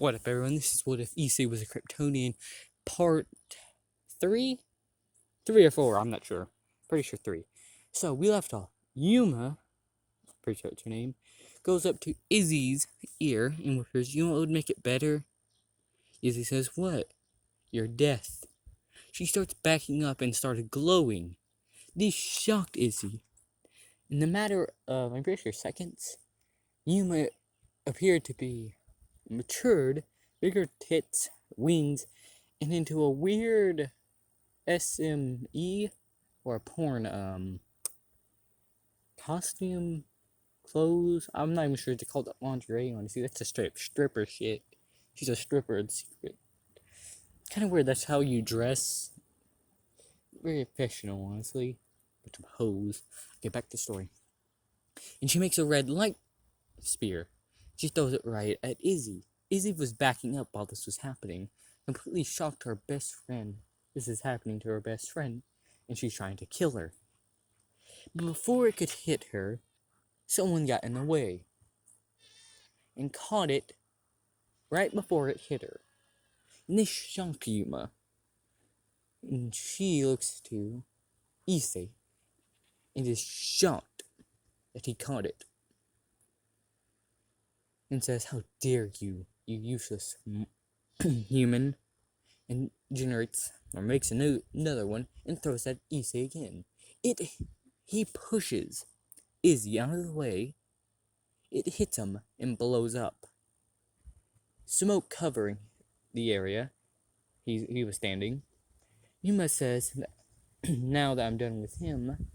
What up, everyone? This is What If Issei Was a Kryptonian, part 3? 3 or 4, I'm not sure. Pretty sure 3. So, we left off. Yuma, pretty sure it's her name, goes up to Izzy's ear and whispers, "You know what would make it better?" Izzy says, "What?" "Your death." She starts backing up and started glowing. This shocked Izzy. In the matter of, I'm pretty sure, seconds, Yuma appeared to be matured, bigger tits, wings, and into a weird SME or porn costume, clothes. I'm not even sure they called it lingerie, honestly. That's a stripper shit. She's a stripper in secret. Kind of weird that's how you dress. Very professional, honestly. Bunch of hoes. Get back to the story. And she makes a red light spear. She throws it right at Izzy. Izzy was backing up while this was happening, completely shocked her best friend. This is happening to her best friend, and she's trying to kill her. But before it could hit her, someone got in the way and caught it right before it hit her. And this shocked Yuma. And she looks to Issei and is shocked that he caught it. And says, "How dare you, you useless human," and generates, or makes another one, and throws at Issei again. He pushes Izzy out of the way. It hits him and blows up. Smoke covering the area he was standing. Yuma says, "Now that I'm done with him,"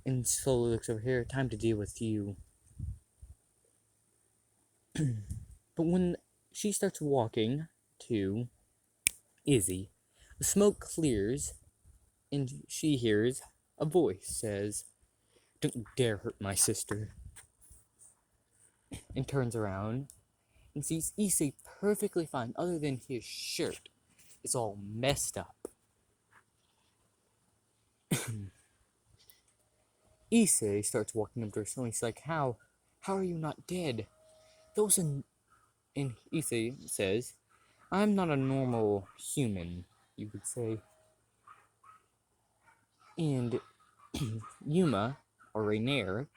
and slowly looks over here, "time to deal with you." But when she starts walking to Izzy, the smoke clears, and she hears a voice says, "Don't dare hurt my sister," and turns around and sees Issei perfectly fine, other than his shirt. It's all messed up. Issei starts walking up to her, and he's like, How are you not dead?" And Issei says, "I'm not a normal human, you could say." And Yuma, or Rainier,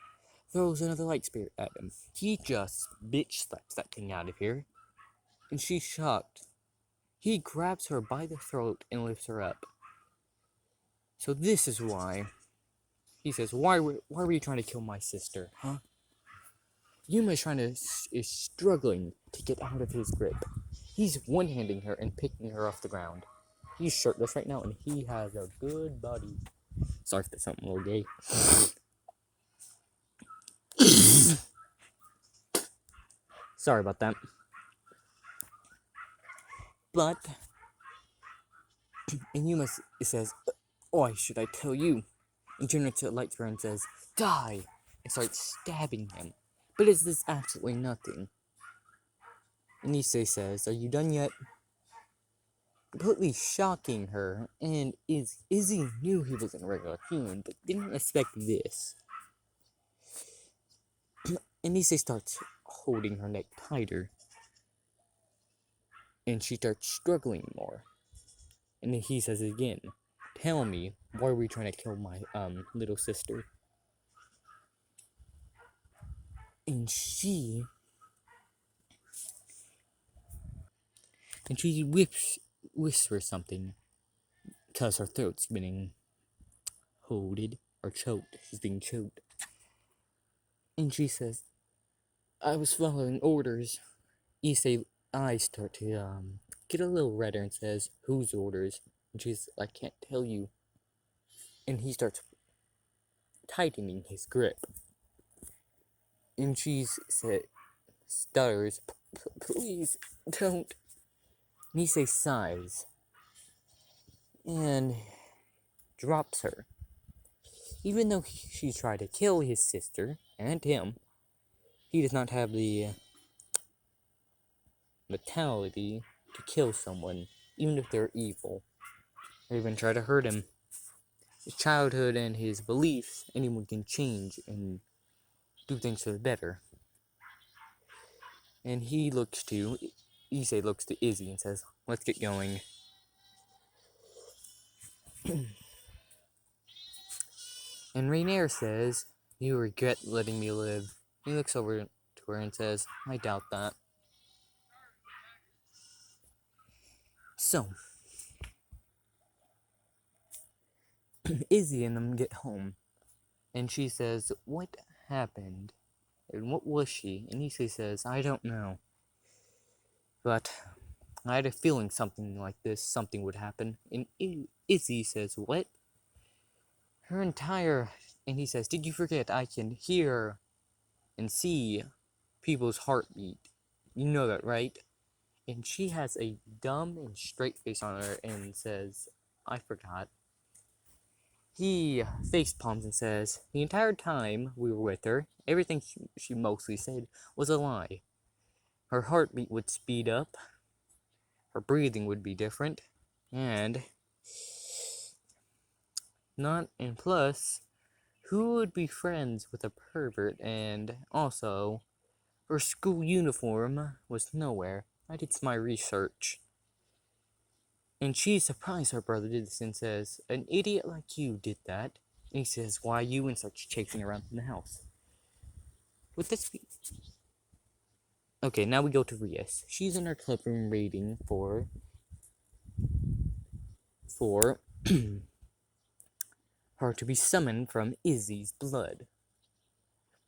throws another light spirit at him. He just bitch slaps that thing out of here, and she's shocked. He grabs her by the throat and lifts her up. So this is why. He says, why were you trying to kill my sister, huh?" Yuma is struggling to get out of his grip. He's one-handing her and picking her off the ground. He's shirtless right now, and he has a good body. Sorry if that's something a little gay. Sorry about that. But, and Yuma says, "Why should I tell you?" And generates a light spirit and says, "Die!" and starts stabbing him. But is this absolutely nothing? And Issei says, "Are you done yet?" Completely shocking her, and Izzy knew he wasn't a regular human, but didn't expect this. And Issei starts holding her neck tighter, and she starts struggling more. And then he says again, "Tell me, why were you trying to kill my little sister?" And she whispers something, because her throat's being holded or choked. She's being choked. And she says, "I was following orders." Issei eyes start to get a little redder and says, "Whose orders?" And she's, "I can't tell you." And he starts tightening his grip. And she stutters, "Please don't." And Issei sighs and drops her. Even though she tried to kill his sister and him, he does not have the mentality to kill someone, even if they're evil, or even try to hurt him. His childhood and his beliefs, anyone can change and do things for the better. And Issei looks to Izzy and says, let's get going. And Rainier says, you regret letting me live. He looks over to her and says, I doubt that. So, Izzy and them get home. And she says, what happened? And what was she? And Issei says, I don't know. But I had a feeling something would happen. And Izzy says, what? And he says, did you forget I can hear and see people's heartbeat? You know that, right? And she has a dumb and straight face on her and says, I forgot. He face palms and says, the entire time we were with her, everything she mostly said was a lie. Her heartbeat would speed up, her breathing would be different, and plus, who would be friends with a pervert? And also, her school uniform was nowhere. I did my research. And she's surprised her brother did this and says, an idiot like you did that. And he says, why you? And starts chasing around in the house. Would this be... Okay, now we go to Rias. She's in her clubroom waiting for her to be summoned from Izzy's blood.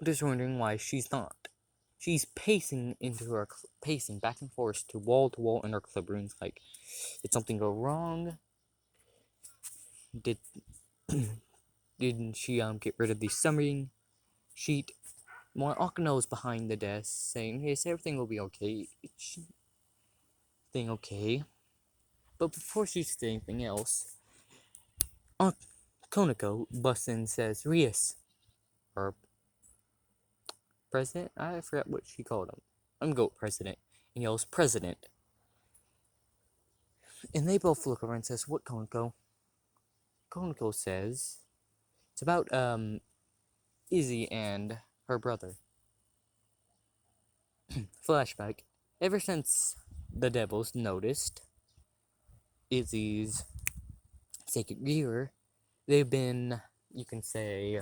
But is wondering why she's not. She's pacing back and forth to wall in her clubrooms like, did something go wrong? Didn't she get rid of the summoning sheet? While Akano's behind the desk saying, yes, everything will be okay. But before she says anything else, Konako busts in and says, Rias, or President? I forgot what she called him. I'm gonna go with President. And yells, President. And they both look over and says, what, Konako? Konako says, it's about, Izzy and her brother. Flashback. Ever since the devils noticed Izzy's sacred gear, they've been, you can say,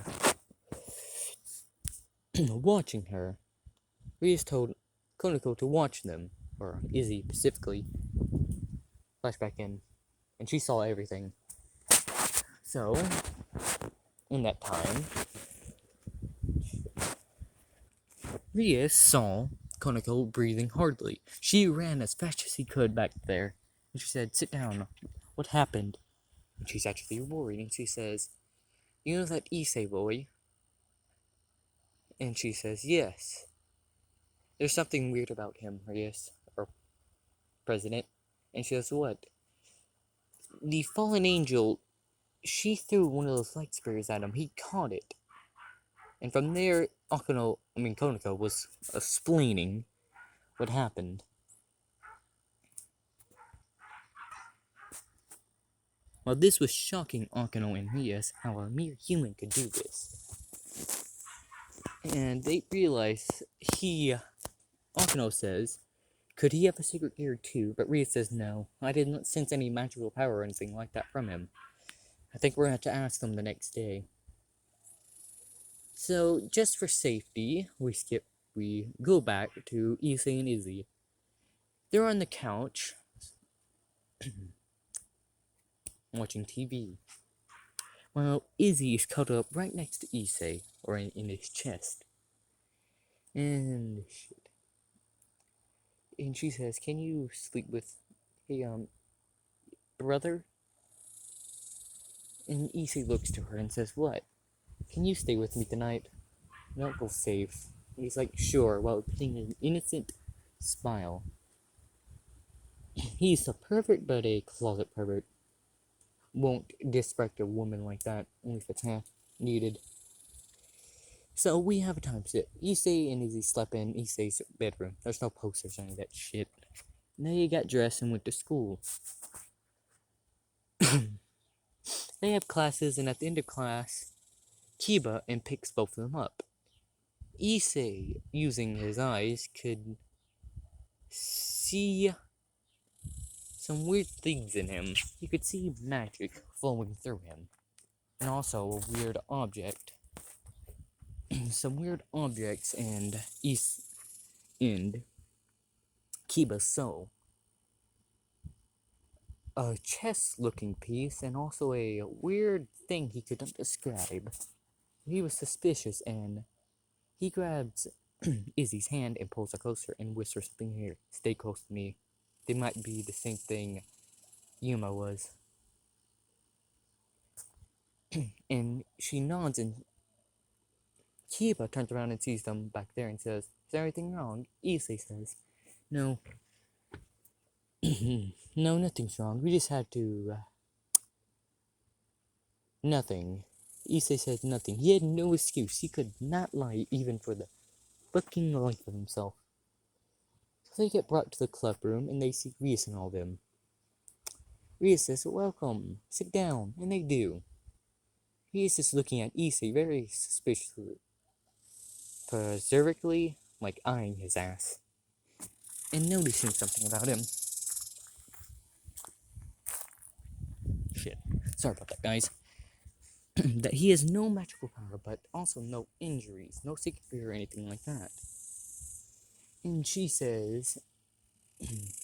watching her. Rias told Konako to watch them, or Izzy specifically. Flashback in, and she saw everything. So, in that time, Rias saw Konako breathing hardly. She ran as fast as she could back there, and she said, sit down, what happened? And she's actually worried, and she says, you know that issei boy? And she says, yes. There's something weird about him, Rias, or President. And she says, what? The fallen angel, she threw one of those light spears at him, he caught it. And from there, Konako was explaining what happened. Well, this was shocking Akano and Rias how a mere human could do this. And they realize Akano says, could he have a secret gear too? But Rias says, no, I did not sense any magical power or anything like that from him. I think we're gonna have to ask them the next day. So, just for safety, we go back to Issei and Izzy. They're on the couch, watching TV. Well, Izzy is cuddled up right next to Issei, or in his chest. And shit. And she says, can you sleep with, hey, brother? And Issei looks to her and says, what? Can you stay with me tonight? Not go safe. And he's like, sure, while putting an innocent smile. He's a pervert, but a closet pervert. Won't disrespect a woman like that, only if it's needed. So we have a time skip. Issei and Izzy slept in Issei's bedroom. There's no posters or any of that shit. They got dressed and went to school. They have classes, and at the end of class, Kiba and picks both of them up. Issei, using his eyes, could see some weird things in him. You could see magic flowing through him. And also a weird object. Some weird objects and Kiba's soul. A chest-looking piece and also a weird thing he couldn't describe. He was suspicious and he grabs Izzy's hand and pulls her closer and whispers something here. Stay close to me. They might be the same thing Yuma was. And she nods and Kiba turns around and sees them back there and says, is there anything wrong? Issei says, no. No, nothing's wrong. We just had to, nothing. Issei said nothing. He had no excuse. He could not lie even for the fucking life of himself. So they get brought to the club room and they see Rias and all them. Rias says, welcome, sit down, and they do. Rias is looking at Issei very suspiciously, preservatively, like eyeing his ass, and noticing something about him. Shit, sorry about that, guys. That he has no magical power, but also no injuries, no secret fear or anything like that. And she says,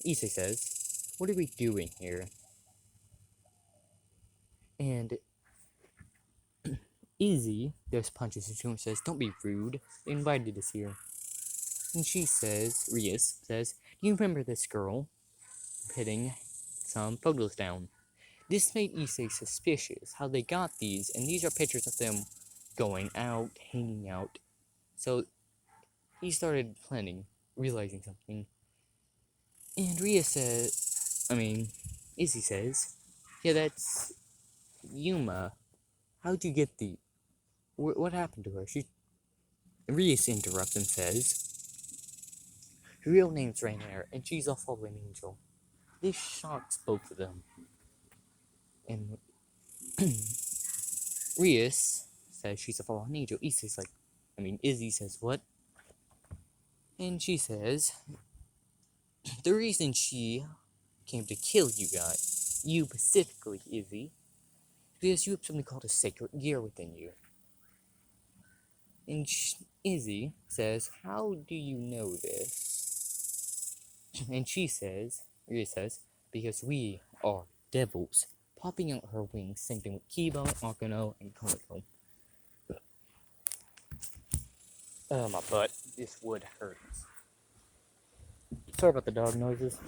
Issei says, what are we doing here? And Izzy just punches into him and says, don't be rude, they invited us here. And she says, Rias says, do you remember this girl? Putting some photos down. This made Issei suspicious, how they got these, and these are pictures of them going out, hanging out. So he started planning, realizing something. And Izzy says, yeah, that's Yuma. How'd you get the... What happened to her? Rias interrupts and says, her real name's Rainier, and she's a fallen angel. This shocks both of them. And Rias says she's a fallen angel. Izzy says, what? And she says, the reason she came to kill you guys, you specifically, Izzy, because you have something called a sacred gear within you. And Izzy says, how do you know this? And Rias says, because we are devils, popping out her wings, same thing with Kiba, Akano, and Komiko. Oh, my butt. This wood hurts. Sorry about the dog noises.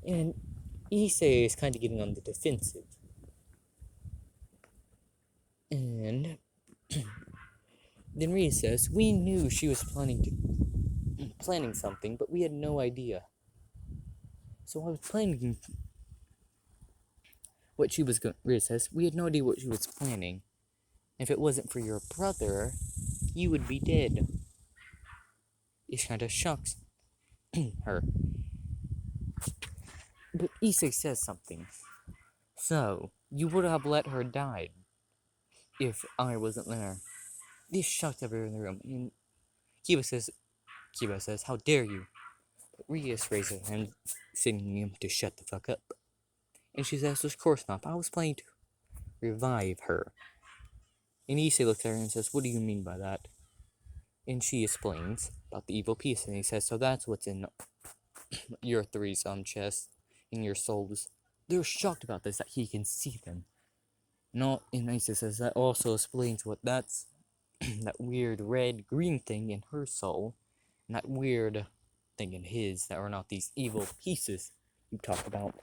And Issei is kind of getting on the defensive. And then Rias says, we knew she was planning something, but we had no idea. So I was planning what she was going. Rias says, we had no idea what she was planning. If it wasn't for your brother, you would be dead. It kind of shocks her. But Issei says something. So, you would have let her die if I wasn't there. This shocked everyone in the room. And Kiba says, how dare you? But Rias raises her hand, signaling him to shut the fuck up. And she says, of course not. I was planning to revive her. And Issei looks at her and says, what do you mean by that? And she explains about the evil piece. And he says, so that's what's in your three's chest, in your souls. They're shocked about this, that he can see them. And Issei says, that also explains what that's, that weird red-green thing in her soul, and that weird thing in his, that are not these evil pieces you talk about.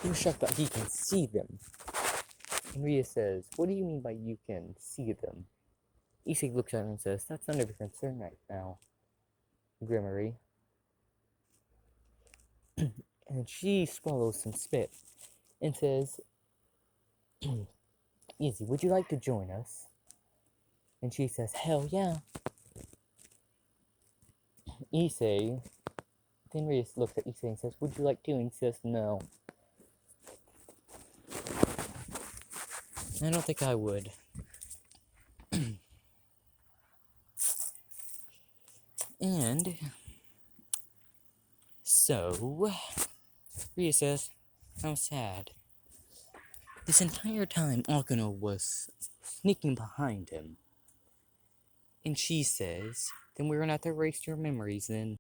They're shocked that he can see them. And Rias says, what do you mean by you can see them? Issei looks at her and says, that's none of your concern right now, Grimmery. And she swallows some spit and says, Izzy, would you like to join us? And she says, hell yeah. Then Rias looks at Issei and says, would you like to? And he says, no. I don't think I would. And so, Rhea says, how sad. This entire time, Akano was sneaking behind him. And she says, then we're gonna have to erase your memories then.